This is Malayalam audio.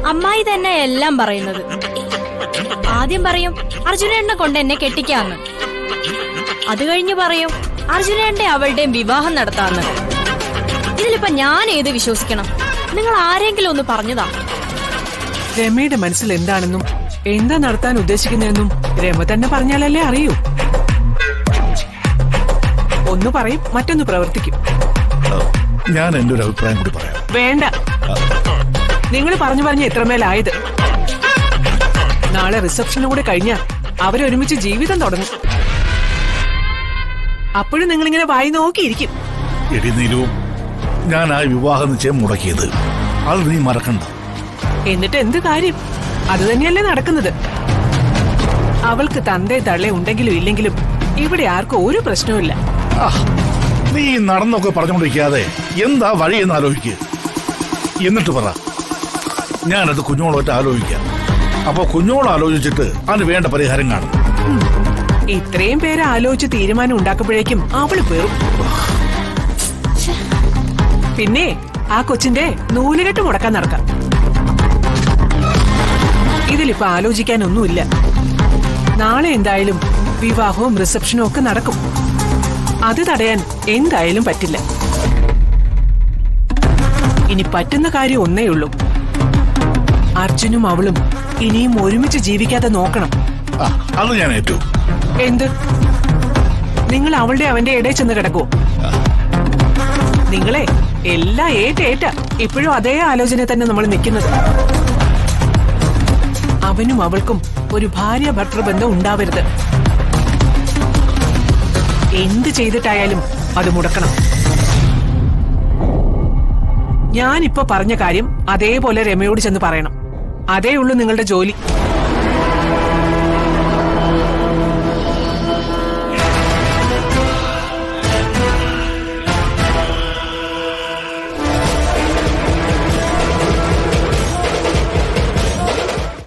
അമ്മായി തന്നെ എല്ലാം പറയുന്നത്. ആദ്യം പറയും അർജുനേട്ടനെ കൊണ്ട് എന്നെ കെട്ടിക്കാന്ന്. അത് കഴിഞ്ഞ് പറയും അർജുനേട്ടന്റെ അവളുടെയും വിവാഹം നടത്താന്ന്. ഇതിലിപ്പോ ഞാൻ ഏത് വിശ്വസിക്കണം? നിങ്ങൾ ആരെങ്കിലും ഒന്ന് പറഞ്ഞതാ. രമയുടെ മനസ്സിൽ എന്താണെന്നും എന്താ നടത്താൻ ഉദ്ദേശിക്കുന്നതെന്നും രമ തന്നെ പറഞ്ഞാലല്ലേ അറിയൂ. ഒന്ന് പറയും, മറ്റൊന്ന് പ്രവർത്തിക്കും. ഞാൻ എന്റെ ഒരു അഭിപ്രായം കൂടി പറയാം. വേണ്ട, നിങ്ങൾ പറഞ്ഞു എത്രമേലായത്. നാളെ റിസപ്ഷനും കൂടെ കഴിഞ്ഞാൽ അവരൊരുമിച്ച് ജീവിതം തുടങ്ങും. അപ്പോഴും നിങ്ങളിങ്ങനെ വായി നോക്കിയിരിക്കും. എടി നീലു, ഞാൻ ആ വിവാഹ നിശ്ചയം മുടക്കിയത് അത് നീ മറക്കണ്ട. എന്നിട്ട് എന്ത് കാര്യം? അത് തന്നെയല്ലേ നടക്കുന്നത്. അവൾക്ക് തന്തേ തള്ളേ ഉണ്ടെങ്കിലും ഇല്ലെങ്കിലും ഇവിടെ ആർക്കും ഒരു പ്രശ്നവുമില്ല. നീ നടന്നൊക്കെ പറഞ്ഞുകൊണ്ടിരിക്കാതെ എന്താ വഴിയെന്ന് ആലോചിക്കുക. എന്നിട്ട് പറ, ഞാനത് കുഞ്ഞോളൊക്കെ ആലോചിക്കാം. അപ്പൊ കുഞ്ഞോൾ ആലോചിച്ചിട്ട് അതിന് വേണ്ട പരിഹാരം കാണും. ഇത്രയും പേരെ ആലോചിച്ച് തീരുമാനം ഉണ്ടാക്കുമ്പോഴേക്കും അവള് പേറും. പിന്നെ ആ കൊച്ചിന്റെ നൂലുകെട്ട് മുടക്കാൻ നടക്കാം. ഇതിലിപ്പോ ആലോചിക്കാനൊന്നുമില്ല. നാളെ എന്തായാലും വിവാഹവും റിസപ്ഷനും ഒക്കെ നടക്കും. അത് തടയാൻ എന്തായാലും പറ്റില്ല. ഇനി പറ്റുന്ന കാര്യം ഒന്നേ ഉള്ളൂ. അർജുനും അവളും ഇനിയും ഒരുമിച്ച് ജീവിക്കാതെ നോക്കണം. അത് ഞാൻ ഏറ്റു. എന്ത്? നിങ്ങൾ അവളുടെ അവന്റെ ഇടയിൽ ചെന്ന് കിടക്കുവോ? നിങ്ങളെ എല്ലാം ഏറ്റ ഇപ്പോഴും അതേ ആലോചന തന്നെ നമ്മൾ നിൽക്കുന്നത്. അവനും അവൾക്കും ഒരു ഭാര്യ ഭർത്തൃബന്ധം ഉണ്ടാവരുത്. എന്ത് ചെയ്തിട്ടായാലും അത് മുടക്കണം. ഞാനിപ്പോ പറഞ്ഞ കാര്യം അതേപോലെ രമയോട് ചെന്ന് പറയണം. അതേ ഉള്ളൂ നിങ്ങളുടെ ജോലി.